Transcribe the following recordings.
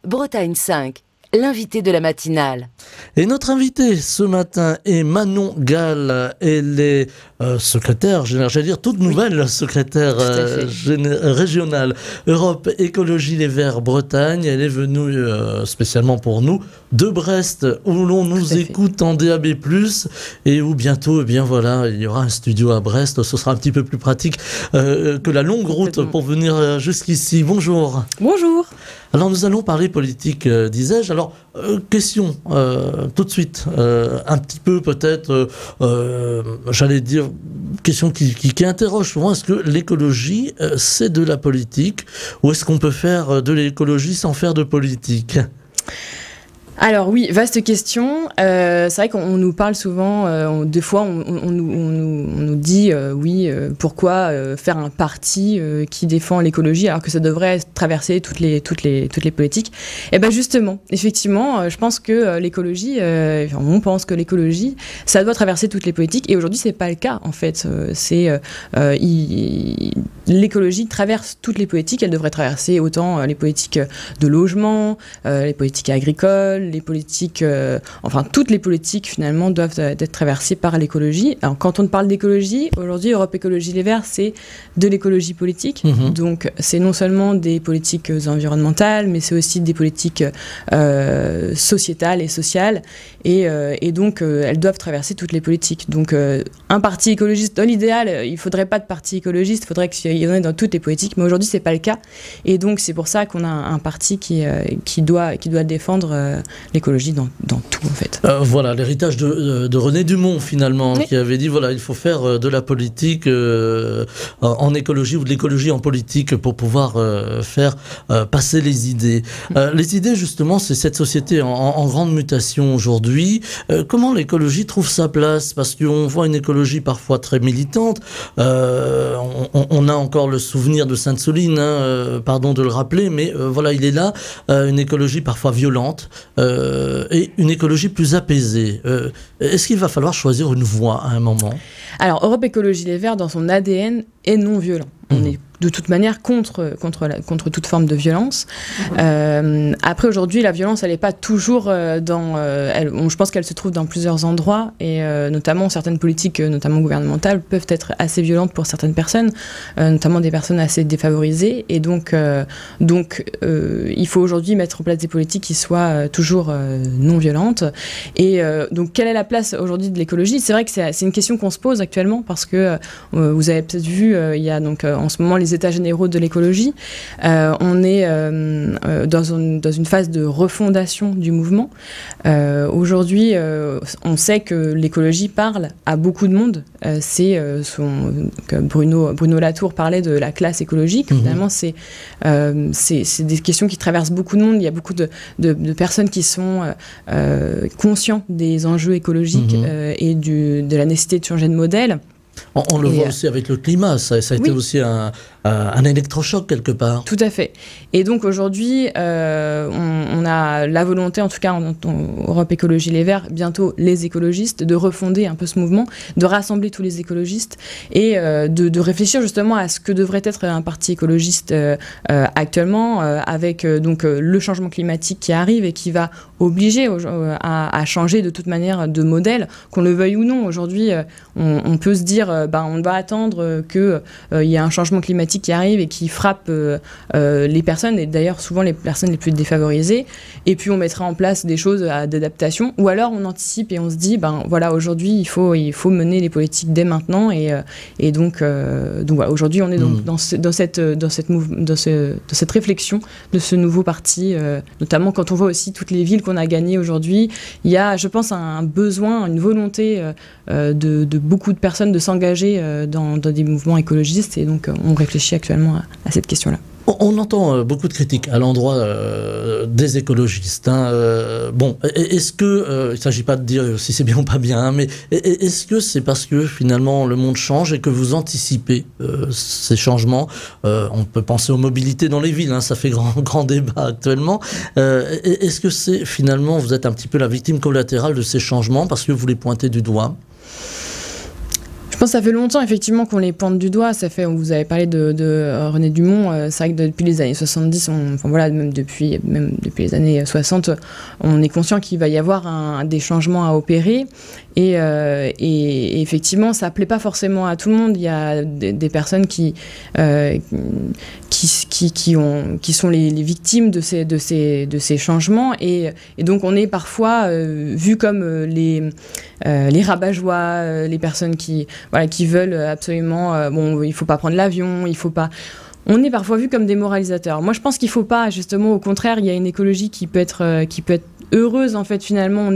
Bretagne 5, l'invité de la matinale. Et notre invitée ce matin est Manon Gall. Elle est secrétaire générale, j'allais dire toute nouvelle secrétaire régionale Europe Écologie Les Verts Bretagne. Elle est venue spécialement pour nous de Brest, où l'on nous écoute en DAB+, et où bientôt, eh bien voilà, il y aura un studio à Brest. Ce sera un petit peu plus pratique que la longue route pour venir jusqu'ici. Bonjour. Bonjour. Alors nous allons parler politique, disais-je. Alors, question tout de suite, un petit peu peut-être, j'allais dire, question qui interroge souvent, est-ce que l'écologie, c'est de la politique, ou est-ce qu'on peut faire de l'écologie sans faire de politique ? Alors oui, vaste question. C'est vrai qu'on nous parle souvent, des fois on nous dit pourquoi faire un parti qui défend l'écologie alors que ça devrait traverser toutes les politiques. Et bien justement, effectivement, je pense que l'écologie, on pense que l'écologie, ça doit traverser toutes les politiques, et aujourd'hui c'est pas le cas en fait. L'écologie traverse toutes les politiques. Elle devrait traverser autant les politiques de logement, les politiques agricoles, les politiques, toutes les politiques finalement doivent être traversées par l'écologie. Alors quand on parle d'écologie, aujourd'hui Europe Écologie Les Verts, c'est de l'écologie politique. Donc c'est non seulement des politiques environnementales, mais c'est aussi des politiques sociétales et sociales. Et donc elles doivent traverser toutes les politiques. Donc un parti écologiste, dans l'idéal, il ne faudrait pas de parti écologiste, il faudrait qu'il y en ait dans toutes les politiques, mais aujourd'hui c'est pas le cas. Et donc c'est pour ça qu'on a un parti qui doit défendre l'écologie dans tout en fait. Voilà, l'héritage de René Dumont finalement, oui, qui avait dit voilà, il faut faire de la politique en écologie, ou de l'écologie en politique pour pouvoir faire passer les idées. Les idées justement, c'est cette société en grande mutation aujourd'hui. Comment l'écologie trouve sa place? Parce qu'on voit une écologie parfois très militante. On a encore le souvenir de Sainte-Soline, pardon de le rappeler, mais voilà, il est là, une écologie parfois violente, et une écologie plus apaisée. Est-ce qu'il va falloir choisir une voie à un moment? Alors, Europe Écologie Les Verts, dans son ADN, est non violent. On est de toute manière contre toute forme de violence. Après, aujourd'hui, la violence, elle n'est pas toujours je pense qu'elle se trouve dans plusieurs endroits, et notamment certaines politiques, notamment gouvernementales, peuvent être assez violentes pour certaines personnes, notamment des personnes assez défavorisées. Et donc il faut aujourd'hui mettre en place des politiques qui soient toujours non violentes. Et donc, quelle est la place aujourd'hui de l'écologie? C'est vrai que c'est une question qu'on se pose actuellement, parce que vous avez peut-être vu, il y a donc en ce moment les états généraux de l'écologie. On est dans une phase de refondation du mouvement. Aujourd'hui, on sait que l'écologie parle à beaucoup de monde. Bruno Latour parlait de la classe écologique. Finalement, c'est des questions qui traversent beaucoup de monde. Il y a beaucoup de personnes qui sont conscients des enjeux écologiques et de la nécessité de changer de modèle. On le voit aussi avec le climat, ça a été aussi un électrochoc quelque part. Tout à fait. Et donc aujourd'hui, on a la volonté, en tout cas en Europe Écologie Les Verts, bientôt les écologistes, de refonder un peu ce mouvement, de rassembler tous les écologistes et de réfléchir justement à ce que devrait être un parti écologiste actuellement, avec donc le changement climatique qui arrive et qui va obliger à changer de toute manière de modèle, qu'on le veuille ou non. Aujourd'hui, on peut se dire on va attendre qu'il y ait un changement climatique qui arrive et qui frappe les personnes, et d'ailleurs souvent les personnes les plus défavorisées, et puis on mettra en place des choses d'adaptation, ou alors on anticipe et on se dit voilà, aujourd'hui il faut mener les politiques dès maintenant, et donc voilà, aujourd'hui on est donc dans cette réflexion de ce nouveau parti, notamment quand on voit aussi toutes les villes qu'on a gagnées aujourd'hui. Il y a, je pense, un besoin, une volonté de beaucoup de personnes de s'engager dans des mouvements écologistes, et donc on réfléchit actuellement à cette question-là. On entend beaucoup de critiques à l'endroit des écologistes. Est-ce que, il ne s'agit pas de dire si c'est bien ou pas bien, mais est-ce que c'est parce que finalement le monde change et que vous anticipez ces changements? On peut penser aux mobilités dans les villes, ça fait grand débat actuellement. Est-ce que c'est finalement, vous êtes un petit peu la victime collatérale de ces changements parce que vous les pointez du doigt? pense que ça fait longtemps, effectivement, qu'on les pointe du doigt. Vous avez parlé de René Dumont. C'est vrai que depuis les années 70, même depuis les années 60, on est conscient qu'il va y avoir des changements à opérer. Et effectivement, ça plaît pas forcément à tout le monde. Il y a des personnes qui sont les victimes de ces changements. Et donc, on est parfois vu comme les rabat-joie, les personnes qui veulent absolument, il faut pas prendre l'avion, il faut pas. On est parfois vu comme des moralisateurs. Moi, je pense qu'il faut pas, justement, au contraire, il y a une écologie qui peut être heureuse, en fait, finalement.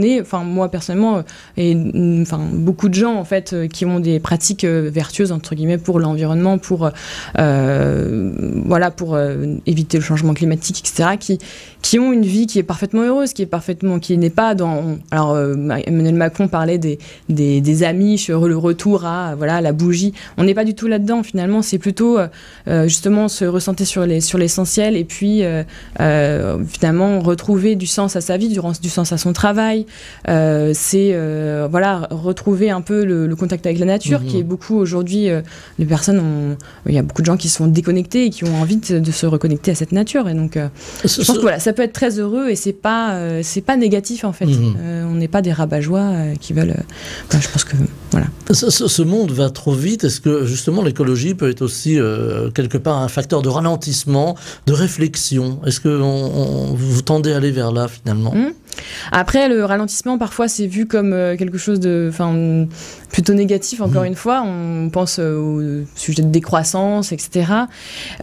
Moi, personnellement, et beaucoup de gens, en fait, qui ont des pratiques vertueuses, entre guillemets, pour l'environnement, pour éviter le changement climatique, etc., qui ont une vie qui est parfaitement heureuse, qui n'est pas dans... Alors, Emmanuel Macron parlait des amis, le retour à la bougie. On n'est pas du tout là-dedans, finalement. C'est plutôt, justement, se recentrer sur l'essentiel et puis, finalement, retrouver du sens à sa vie, du sens à son travail. Retrouver un peu le contact avec la nature, qui est beaucoup aujourd'hui... les personnes il y a beaucoup de gens qui sont déconnectés et qui ont envie de se reconnecter à cette nature. Et donc, je pense que ça peut être très heureux et c'est pas négatif, en fait. On n'est pas des rabat-joie qui veulent... je pense que... Voilà. Ce monde va trop vite. Est-ce que, justement, l'écologie peut être aussi, quelque part, un facteur de ralentissement, de réflexion? Est-ce que vous tendez à aller vers là, finalement? Après, le ralentissement, parfois, c'est vu comme quelque chose de plutôt négatif, encore une fois. On pense au sujet de décroissance, etc.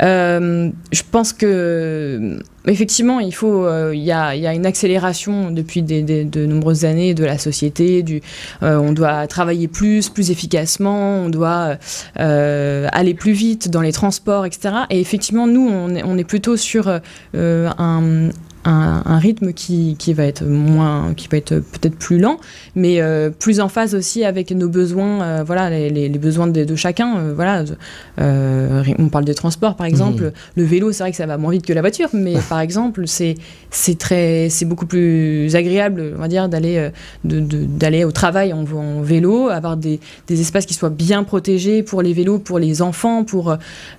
Je pense que, effectivement, il y a une accélération depuis de nombreuses années de la société. On doit travailler plus efficacement, on doit aller plus vite dans les transports, etc. Et effectivement, nous, on est plutôt sur un rythme qui va être peut-être plus lent, mais plus en phase aussi avec nos besoins, les besoins de chacun. On parle des transports, par exemple. Le vélo, c'est vrai que ça va moins vite que la voiture, mais par exemple, c'est beaucoup plus agréable, on va dire, d'aller au travail en vélo, avoir des espaces qui soient bien protégés pour les vélos, pour les enfants,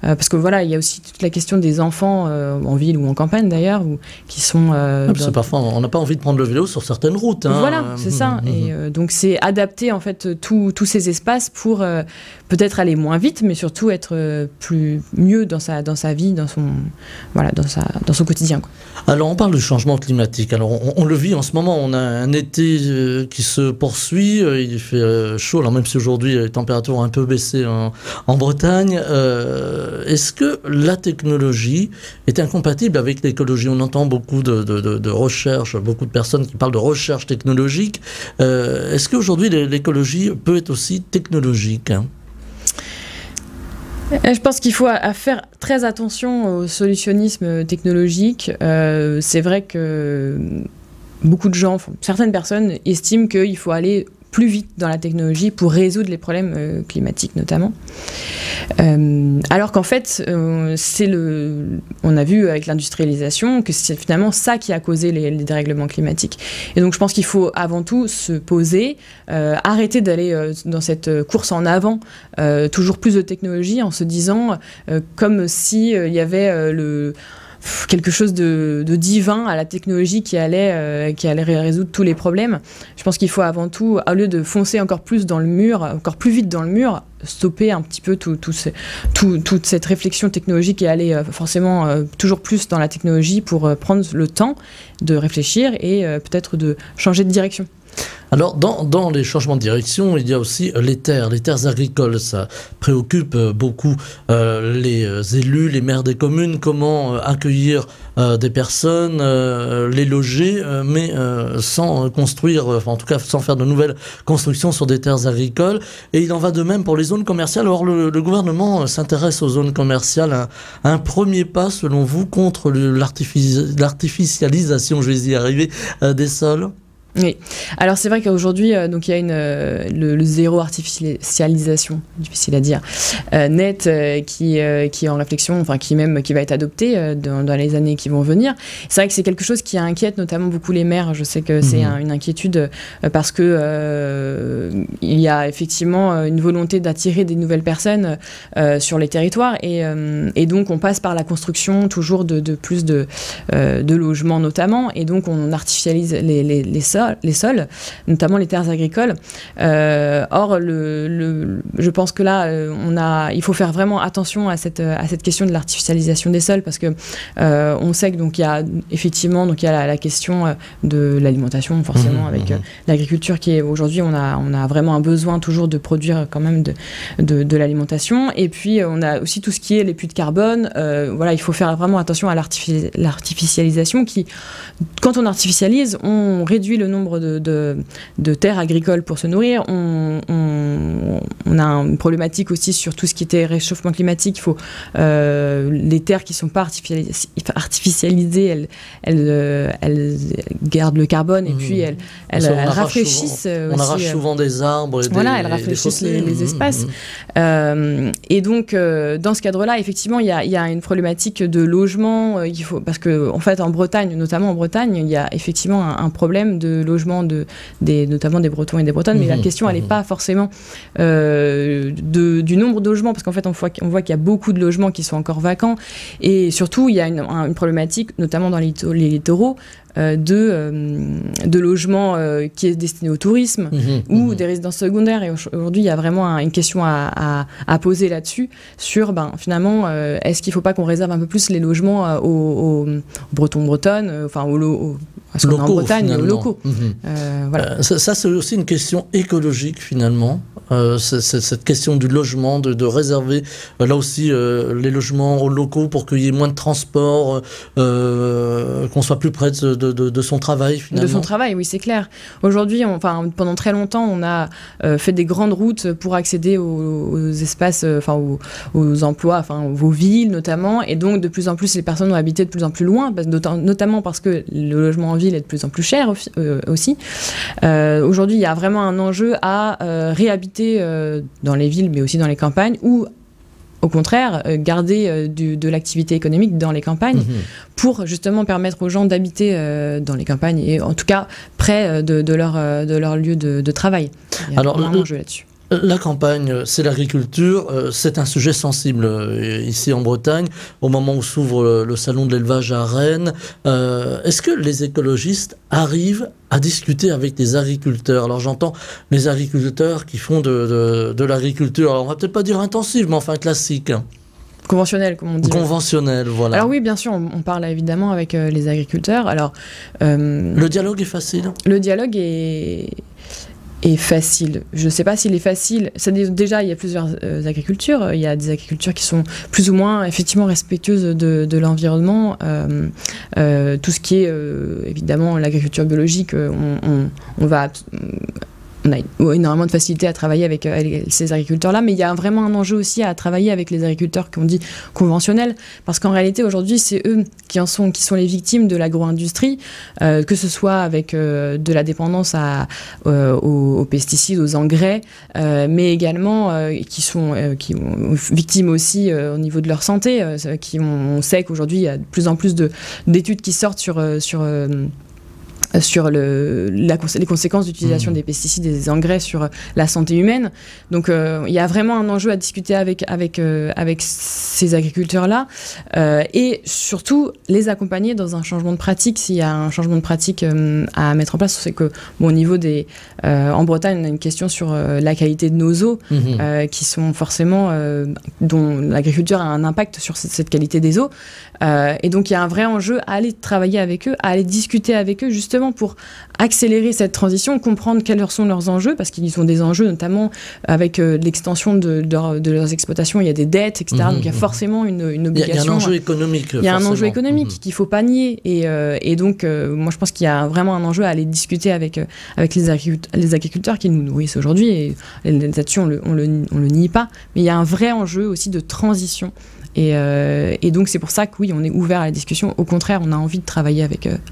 parce que il y a aussi toute la question des enfants en ville ou en campagne d'ailleurs, qui sont parce que parfois on n'a pas envie de prendre le vélo sur certaines routes. Voilà, c'est ça. Et donc c'est adapter en fait tous ces espaces pour peut-être aller moins vite, mais surtout être mieux dans sa vie, dans son quotidien, quoi. Alors on parle du changement climatique. Alors on le vit en ce moment. On a un été qui se poursuit. Il fait chaud. Alors même si aujourd'hui les températures ont un peu baissé en Bretagne, est-ce que la technologie est incompatible avec l'écologie? On entend beaucoup de recherche, beaucoup de personnes qui parlent de recherche technologique. Est-ce qu'aujourd'hui l'écologie peut être aussi technologique, Je pense qu'il faut faire très attention au solutionnisme technologique. C'est vrai que beaucoup de gens, certaines personnes estiment qu'il faut aller plus vite dans la technologie pour résoudre les problèmes climatiques notamment. Alors qu'en fait, on a vu avec l'industrialisation que c'est finalement ça qui a causé les dérèglements climatiques. Et donc je pense qu'il faut avant tout se poser, arrêter d'aller dans cette course en avant, toujours plus de technologie, en se disant comme si il y avait quelque chose de divin à la technologie qui allait résoudre tous les problèmes. Je pense qu'il faut avant tout, au lieu de foncer encore plus dans le mur, encore plus vite dans le mur, stopper un petit peu toute cette réflexion technologique et aller forcément toujours plus dans la technologie pour prendre le temps de réfléchir et peut-être de changer de direction. Alors, dans les changements de direction, il y a aussi les terres agricoles. Ça préoccupe beaucoup les élus, les maires des communes. Comment accueillir des personnes, les loger, mais sans construire, en tout cas sans faire de nouvelles constructions sur des terres agricoles. Et il en va de même pour les zones commerciales. Alors, le gouvernement s'intéresse aux zones commerciales. Un premier pas, selon vous, contre l'artificialisation, je vais y arriver, des sols? Oui. Alors c'est vrai qu'aujourd'hui, donc il y a le zéro artificialisation, difficile à dire, net, qui est en réflexion, enfin qui va être adopté dans les années qui vont venir. C'est vrai que c'est quelque chose qui inquiète notamment beaucoup les maires. Je sais que c'est une inquiétude parce que il y a effectivement une volonté d'attirer des nouvelles personnes sur les territoires et donc on passe par la construction toujours de plus de logements notamment, et donc on artificialise les sols, notamment les terres agricoles. Or, je pense que là, il faut faire vraiment attention à cette question de l'artificialisation des sols, parce que on sait que donc il y a effectivement la question de l'alimentation, forcément, avec l'agriculture qui est aujourd'hui, on a vraiment un besoin toujours de produire quand même de l'alimentation, et puis on a aussi tout ce qui est les puits de carbone. Voilà, il faut faire vraiment attention à l'artificialisation qui, quand on artificialise, on réduit le nombre de terres agricoles pour se nourrir. On a une problématique aussi sur tout ce qui était réchauffement climatique. Il faut les terres qui ne sont pas artificialisées, elles gardent le carbone et puis elles rafraîchissent aussi. On arrache souvent des arbres. Elles rafraîchissent les espaces. Et donc, dans ce cadre-là, effectivement, il y a une problématique de logement. Parce que, en fait, en Bretagne, notamment en Bretagne, il y a effectivement un problème de logement notamment des Bretons et des Bretonnes, mais la question, elle n'est pas forcément du nombre de logements, parce qu'en fait, on voit qu'il y a beaucoup de logements qui sont encore vacants, et surtout, il y a une problématique, notamment dans les littoraux, de logements qui est destiné au tourisme ou des résidences secondaires. Et aujourd'hui, il y a vraiment une question à poser là-dessus, sur finalement, est-ce qu'il ne faut pas qu'on réserve un peu plus les logements aux Bretons, Bretonnes, enfin à ce qu'on a en Bretagne, aux locaux. Voilà. Ça, c'est aussi une question écologique, finalement. Cette question du logement, de réserver là aussi les logements aux locaux pour qu'il y ait moins de transport, qu'on soit plus près de son travail, finalement. De son travail, oui, c'est clair. Aujourd'hui, pendant très longtemps, on a fait des grandes routes pour accéder aux espaces, aux emplois, aux villes notamment, et donc de plus en plus, les personnes ont habité de plus en plus loin, notamment parce que le logement en ville est de plus en plus cher aussi. Aujourd'hui, il y a vraiment un enjeu à réhabiter dans les villes, mais aussi dans les campagnes, ou au contraire, garder de l'activité économique dans les campagnes pour justement permettre aux gens d'habiter dans les campagnes, et en tout cas près de leur lieu de travail. Il y a un enjeu là-dessus. La campagne, c'est l'agriculture, c'est un sujet sensible ici en Bretagne, au moment où s'ouvre le salon de l'élevage à Rennes. Est-ce que les écologistes arrivent à discuter avec les agriculteurs? Alors j'entends les agriculteurs qui font de l'agriculture, alors on va peut-être pas dire intensive, mais enfin classique. Conventionnel, comme on dit. Conventionnel, voilà. Alors oui, bien sûr, on parle évidemment avec les agriculteurs. Alors, le dialogue est facile? Le dialogue est facile. Je ne sais pas s'il est facile. Déjà, il y a plusieurs agricultures. Il y a des agricultures qui sont plus ou moins effectivement respectueuses de l'environnement. Tout ce qui est évidemment l'agriculture biologique, on a énormément de facilité à travailler avec ces agriculteurs-là, mais il y a vraiment un enjeu aussi à travailler avec les agriculteurs qu'on dit conventionnels, parce qu'en réalité, aujourd'hui, c'est eux qui sont les victimes de l'agro-industrie, que ce soit avec de la dépendance aux pesticides, aux engrais, mais également qui sont victimes aussi au niveau de leur santé. On sait qu'aujourd'hui, il y a de plus en plus d'études qui sortent sur les conséquences d'utilisation des pesticides et des engrais sur la santé humaine. Donc il y a vraiment un enjeu à discuter avec ces agriculteurs-là, et surtout les accompagner dans un changement de pratique. S'il y a un changement de pratique à mettre en place, c'est que au niveau en Bretagne, on a une question sur la qualité de nos eaux, qui sont forcément dont l'agriculture a un impact sur cette qualité des eaux, et donc il y a un vrai enjeu à aller travailler avec eux, à aller discuter avec eux, justement pour accélérer cette transition, comprendre quels sont leurs enjeux, parce qu'ils ont des enjeux notamment avec l'extension de leurs exploitations. Il y a des dettes, etc. Donc il y a forcément une obligation. Il y a un enjeu économique. Il y a un enjeu économique qu'il ne faut pas nier. Et donc, moi, je pense qu'il y a vraiment un enjeu à aller discuter avec les agriculteurs qui nous nourrissent aujourd'hui. Et là-dessus, on le nie pas. Mais il y a un vrai enjeu aussi de transition. Et donc, c'est pour ça que oui, on est ouvert à la discussion. Au contraire, on a envie de travailler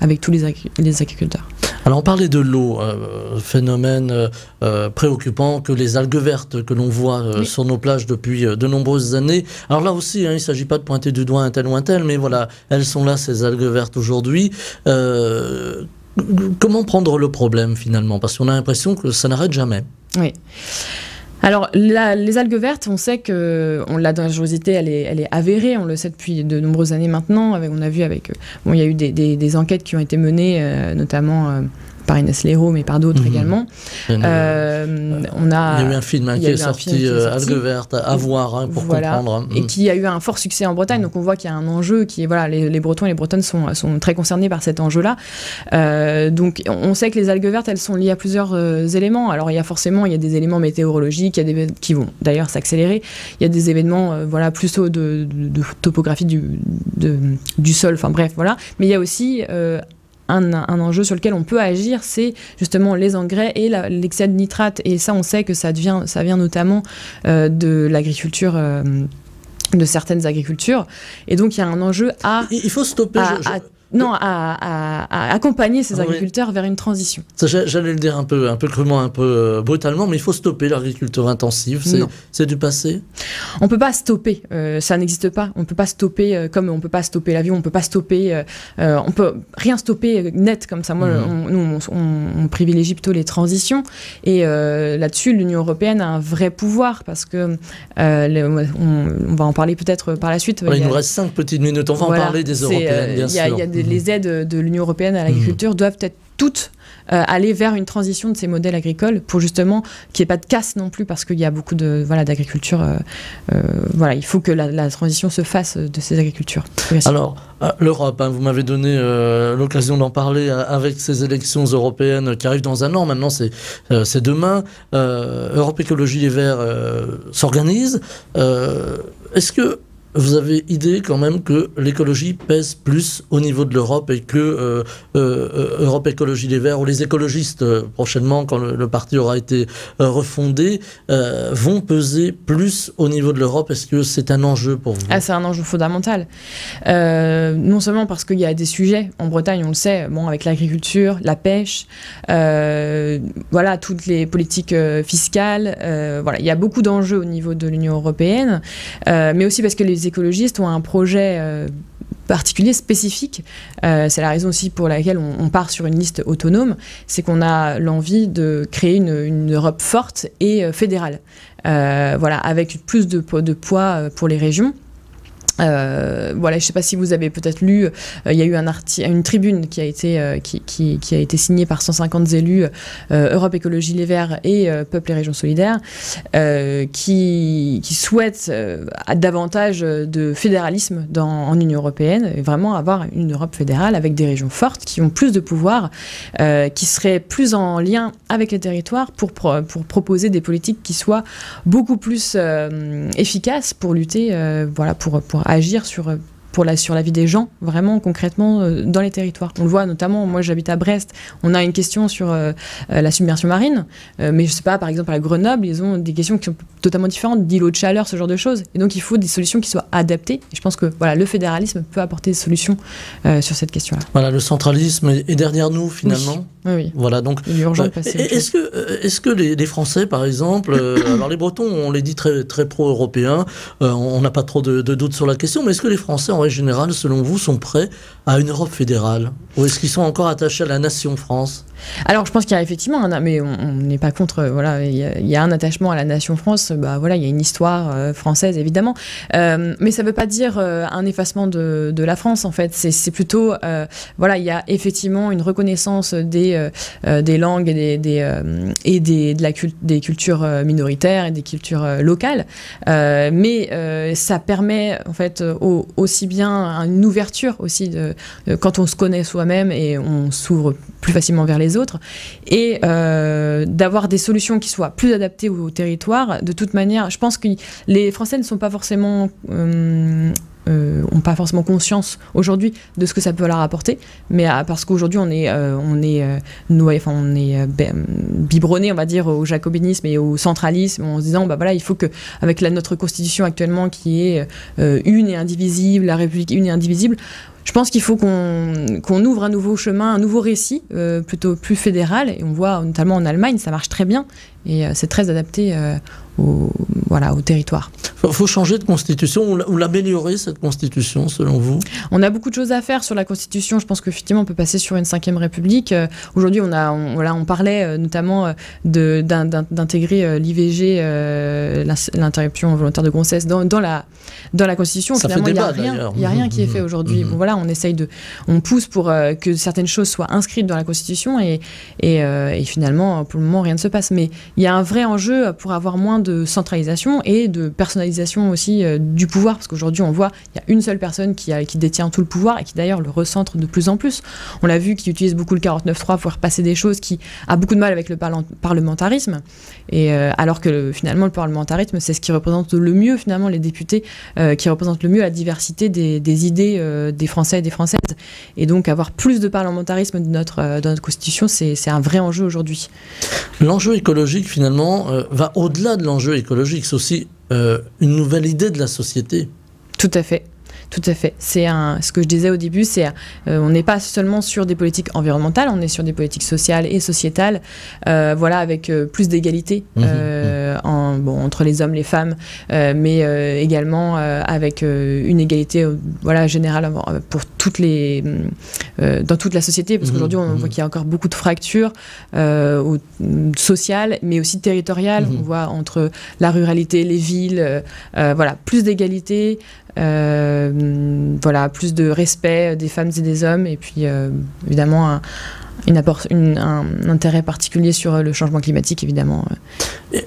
avec tous les agriculteurs. Alors on parlait de l'eau, phénomène préoccupant que les algues vertes que l'on voit sur nos plages depuis de nombreuses années. Alors là aussi, il ne s'agit pas de pointer du doigt un tel ou un tel, mais voilà, elles sont là, ces algues vertes aujourd'hui. Comment prendre le problème finalement? Parce qu'on a l'impression que ça n'arrête jamais. Oui. Alors, les algues vertes, on sait que la dangerosité, elle est avérée, on le sait depuis de nombreuses années maintenant. On a vu il y a eu des enquêtes qui ont été menées, notamment par Inès Léraud, mais par d'autres également. Il y a eu un film qui est sorti, Algues vertes, à voir pour comprendre. Et qui a eu un fort succès en Bretagne, donc on voit qu'il y a un enjeu qui est, voilà, les Bretons et les Bretonnes sont très concernés par cet enjeu-là. Donc on sait que les algues vertes, elles sont liées à plusieurs éléments. Alors il y a des éléments météorologiques, qui vont d'ailleurs s'accélérer. Il y a des événements plutôt de topographie du sol, enfin bref, voilà. Mais il y a aussi un enjeu sur lequel on peut agir, c'est justement les engrais et l'excès de nitrate. Et ça, on sait que ça vient notamment de l'agriculture, de certaines agricultures. Et donc, il y a un enjeu Il faut stopper... à accompagner ces agriculteurs vers une transition. J'allais le dire un peu crûment, un peu brutalement, mais il faut stopper l'agriculture intensive. C'est du passé. On peut pas stopper, ça n'existe pas. On peut pas stopper comme on peut pas stopper l'avion, on peut pas stopper, on peut rien stopper net comme ça. Moi, on privilégie plutôt les transitions. Et là-dessus, l'Union européenne a un vrai pouvoir parce que on va en parler peut-être par la suite. Il nous reste 5 petites minutes. On va en parler des européennes, bien sûr. Les aides de l'Union européenne à l'agriculture doivent être toutes aller vers une transition de ces modèles agricoles pour justement qu'il n'y ait pas de casse non plus parce qu'il y a beaucoup d'agriculture. Il faut que la transition se fasse de ces agricultures. Alors, l'Europe, vous m'avez donné l'occasion d'en parler avec ces élections européennes qui arrivent dans un an. Maintenant, c'est demain. Europe Écologie Les Verts s'organise. Est-ce que vous avez idée quand même que l'écologie pèse plus au niveau de l'Europe et que Europe Écologie Les Verts ou les écologistes prochainement, quand le parti aura été refondé, vont peser plus au niveau de l'Europe? Est-ce que c'est un enjeu pour vous? C'est un enjeu fondamental. Non seulement parce qu'il y a des sujets, en Bretagne on le sait, avec l'agriculture, la pêche, toutes les politiques fiscales, il y a beaucoup d'enjeux au niveau de l'Union européenne, mais aussi parce que les écologistes ont un projet particulier, spécifique. C'est la raison aussi pour laquelle on part sur une liste autonome, c'est qu'on a l'envie de créer une Europe forte et fédérale, avec plus de poids pour les régions. Je ne sais pas si vous avez peut-être lu, il y a eu une tribune qui a été signée par 150 élus Europe Écologie Les Verts et Peuple et Régions Solidaires qui souhaitent davantage de fédéralisme en Union européenne et vraiment avoir une Europe fédérale avec des régions fortes qui ont plus de pouvoir, qui seraient plus en lien avec les territoires pour proposer des politiques qui soient beaucoup plus efficaces pour lutter, pour agir sur la vie des gens, vraiment concrètement dans les territoires. On le voit notamment, moi j'habite à Brest, on a une question sur la submersion marine, mais je sais pas, par exemple à Grenoble, ils ont des questions qui sont totalement différentes, d'îlots de chaleur, ce genre de choses, et donc il faut des solutions qui soient adaptées, et je pense que le fédéralisme peut apporter des solutions sur cette question-là. Voilà, le centralisme est derrière nous finalement. Oui. Voilà, donc, il est urgent de passer. Est-ce que les Français, par exemple, alors les Bretons, on les dit très, très pro-européens, on n'a pas trop de doutes sur la question, mais est-ce que les Français, en règle générale, selon vous, sont prêts à une Europe fédérale? Ou est-ce qu'ils sont encore attachés à la nation France? Alors, je pense qu'il y a effectivement, mais on n'est pas contre, il y a un attachement à la nation France, il y a une histoire française, évidemment, mais ça ne veut pas dire un effacement de la France, en fait, c'est plutôt, il y a effectivement une reconnaissance des langues et des cultures minoritaires et des cultures locales, mais ça permet, en fait, aussi bien une ouverture aussi quand on se connaît soi-même et on s'ouvre plus facilement vers les autres, et d'avoir des solutions qui soient plus adaptées au territoire. De toute manière, je pense que les Français ne sont pas forcément n'ont pas forcément conscience aujourd'hui de ce que ça peut leur apporter, mais parce qu'aujourd'hui on est biberonné, on va dire, au jacobinisme et au centralisme, en se disant bah voilà, il faut que avec notre constitution actuellement qui est une et indivisible, la République une et indivisible, je pense qu'il faut qu'on ouvre un nouveau chemin, un nouveau récit, plutôt plus fédéral. Et on voit notamment en Allemagne, ça marche très bien. Et c'est très adapté au territoire. Il faut changer de constitution ou l'améliorer, cette constitution, selon vous? On a beaucoup de choses à faire sur la constitution. Je pense qu'effectivement, on peut passer sur une 5e République. Aujourd'hui, on parlait notamment d'intégrer l'IVG, l'interruption volontaire de grossesse, dans la constitution. Ça finalement, fait débat, d'ailleurs. Il n'y a rien qui est fait aujourd'hui. Bon, voilà, on pousse pour que certaines choses soient inscrites dans la constitution et finalement, pour le moment, rien ne se passe. Mais il y a un vrai enjeu pour avoir moins de centralisation et de personnalisation aussi du pouvoir, parce qu'aujourd'hui on voit il y a une seule personne qui détient tout le pouvoir et qui d'ailleurs le recentre de plus en plus. On l'a vu, qui utilise beaucoup le 49.3 pour faire passer des choses, qui a beaucoup de mal avec le parlementarisme, et alors que finalement le parlementarisme c'est ce qui représente le mieux finalement les députés, qui représentent le mieux la diversité des idées des Français et des Françaises, et donc avoir plus de parlementarisme dans notre constitution, c'est un vrai enjeu aujourd'hui. L'enjeu écologique finalement va au-delà de l'enjeu écologique, c'est aussi une nouvelle idée de la société. Tout à fait. Tout à fait. Ce que je disais au début, on n'est pas seulement sur des politiques environnementales, on est sur des politiques sociales et sociétales, avec plus d'égalité entre les hommes, les femmes, mais également avec une égalité générale pour dans toute la société, parce qu'aujourd'hui on voit qu'il y a encore beaucoup de fractures sociales, mais aussi territoriales. On voit entre la ruralité, les villes, plus d'égalité. Plus de respect des femmes et des hommes, et puis évidemment un intérêt particulier sur le changement climatique, évidemment.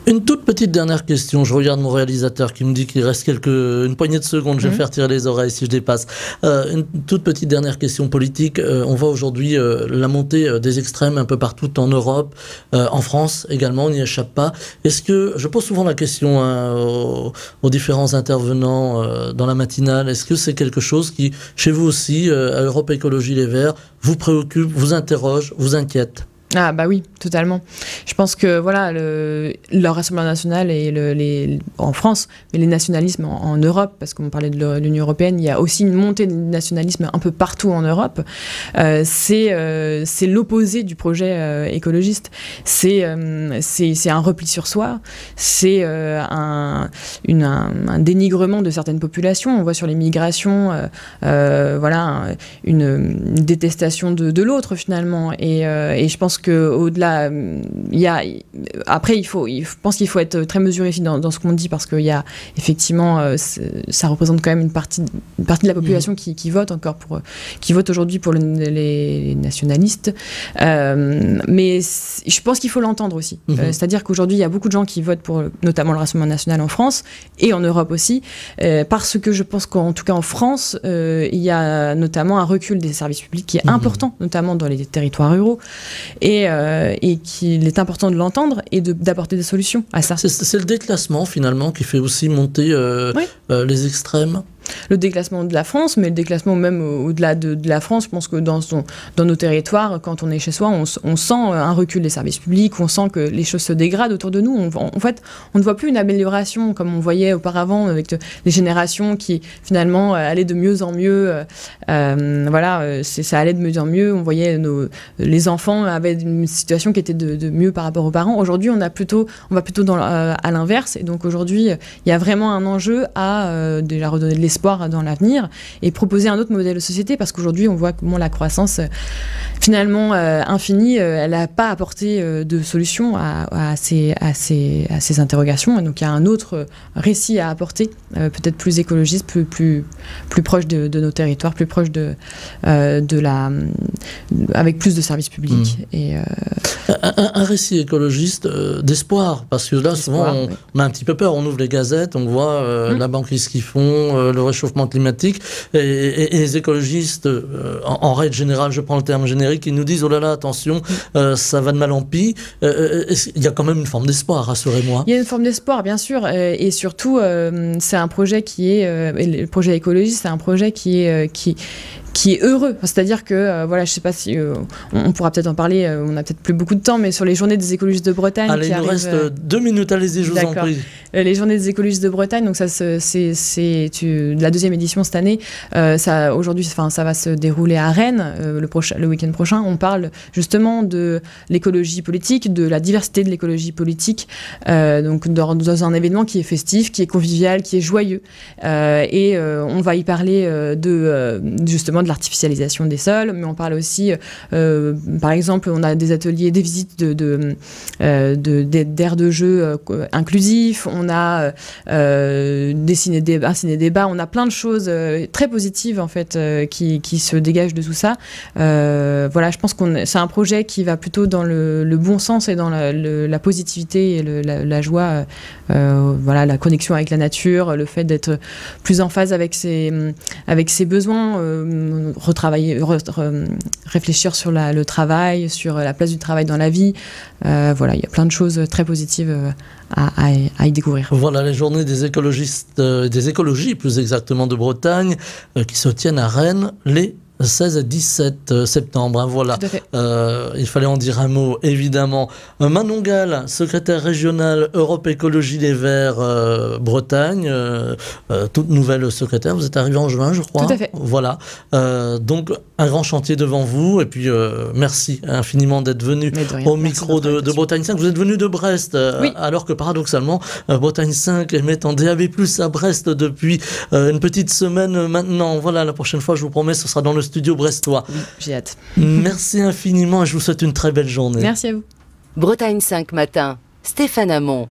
Une toute petite dernière question. Je regarde mon réalisateur qui me dit qu'il reste une poignée de secondes. Je vais faire tirer les oreilles si je dépasse. Une toute petite dernière question politique. On voit aujourd'hui la montée des extrêmes un peu partout en Europe, en France également, on n'y échappe pas. Je pose souvent la question aux différents intervenants dans la matinale, est-ce que c'est quelque chose qui, chez vous aussi, à Europe Écologie Les Verts, vous préoccupe, vous interroge, vous inquiète? Ah bah oui, totalement. Je pense que le Rassemblement national en France, mais les nationalismes en Europe, parce qu'on parlait de l'Union européenne, il y a aussi une montée de nationalisme un peu partout en Europe. C'est l'opposé du projet écologiste. C'est un repli sur soi. C'est un dénigrement de certaines populations. On voit sur les migrations, une détestation de l'autre finalement. Et je pense qu'au-delà, je pense qu'il faut être très mesuré dans ce qu'on dit, parce qu'il y a effectivement, ça représente quand même une partie de la population qui vote qui vote aujourd'hui pour les nationalistes. Mais je pense qu'il faut l'entendre aussi. C'est-à-dire qu'aujourd'hui, il y a beaucoup de gens qui votent pour notamment le Rassemblement national en France et en Europe aussi, parce que je pense qu'en tout cas en France, il y a notamment un recul des services publics qui est important, notamment dans les territoires ruraux. Et qu'il est important de l'entendre et d'apporter des solutions à ça. C'est le déclassement finalement qui fait aussi monter les extrêmes. Le déclassement de la France, mais le déclassement même au-delà de la France. Je pense que dans nos territoires, quand on est chez soi, on sent un recul des services publics, on sent que les choses se dégradent autour de nous. En fait, on ne voit plus une amélioration comme on voyait auparavant avec les générations qui finalement allaient de mieux en mieux. Ça allait de mieux en mieux. On voyait les enfants avaient une situation qui était de mieux par rapport aux parents. Aujourd'hui, on va plutôt à l'inverse. Et donc aujourd'hui, il y a vraiment un enjeu à déjà redonner de l'espoir dans l'avenir et proposer un autre modèle de société, parce qu'aujourd'hui on voit comment la croissance finalement infinie, elle n'a pas apporté de solution à ces interrogations, et donc il y a un autre récit à apporter, peut-être plus écologiste, plus proche de nos territoires, plus proche avec plus de services publics. Et Un récit écologiste d'espoir, parce que là, souvent, on a un petit peu peur. On ouvre les gazettes, on voit la banquise qu'ils font, le réchauffement climatique, et les écologistes, en règle générale, je prends le terme générique, ils nous disent, oh là là, attention, ça va de mal en pis. Il y a quand même une forme d'espoir, rassurez-moi. Il y a une forme d'espoir, bien sûr, et surtout, c'est un projet qui est, le projet écologiste, c'est un projet qui est heureux. C'est-à-dire que, voilà, je ne sais pas si on pourra peut-être en parler, on n'a peut-être plus beaucoup de temps, mais sur les journées des écologistes de Bretagne. Allez, il nous reste 2 minutes, allez-y, je vous en prie. Les journées des écologistes de Bretagne, donc ça, c'est la 2e édition cette année. Aujourd'hui, ça va se dérouler à Rennes le week-end prochain. On parle justement de l'écologie politique, de la diversité de l'écologie politique, donc dans un événement qui est festif, qui est convivial, qui est joyeux. Et on va y parler justement de l'artificialisation des sols, mais on parle aussi, par exemple, on a des ateliers, des visites d'aires de jeu inclusifs, on a des ciné-débats, on a plein de choses très positives en fait qui se dégagent de tout ça. Voilà, je pense c'est un projet qui va plutôt dans le bon sens et dans la positivité et la joie, voilà, la connexion avec la nature, le fait d'être plus en phase avec ses besoins, réfléchir sur le travail, sur la place du travail dans la vie. Voilà, il y a plein de choses très positives à y découvrir. Voilà les journées des écologistes, des écologies plus exactement de Bretagne, qui se tiennent à Rennes les 16 et 17 septembre, hein, voilà. Tout à fait. Il fallait en dire un mot, évidemment. Manon Gall, secrétaire régionale Europe Écologie Les Verts Bretagne, toute nouvelle secrétaire, vous êtes arrivée en juin, je crois. Tout à fait. Voilà. Donc, un grand chantier devant vous, et puis merci infiniment d'être venu au micro de Bretagne 5. Vous êtes venu de Brest, oui. Alors que paradoxalement, Bretagne 5 émet en DAB+, à Brest depuis une petite semaine maintenant. Voilà, la prochaine fois, je vous promets, ce sera dans le studio brestois. Oui, j'ai hâte. Merci infiniment et je vous souhaite une très belle journée. Merci à vous. Bretagne 5 matin, Stéphane Hamon.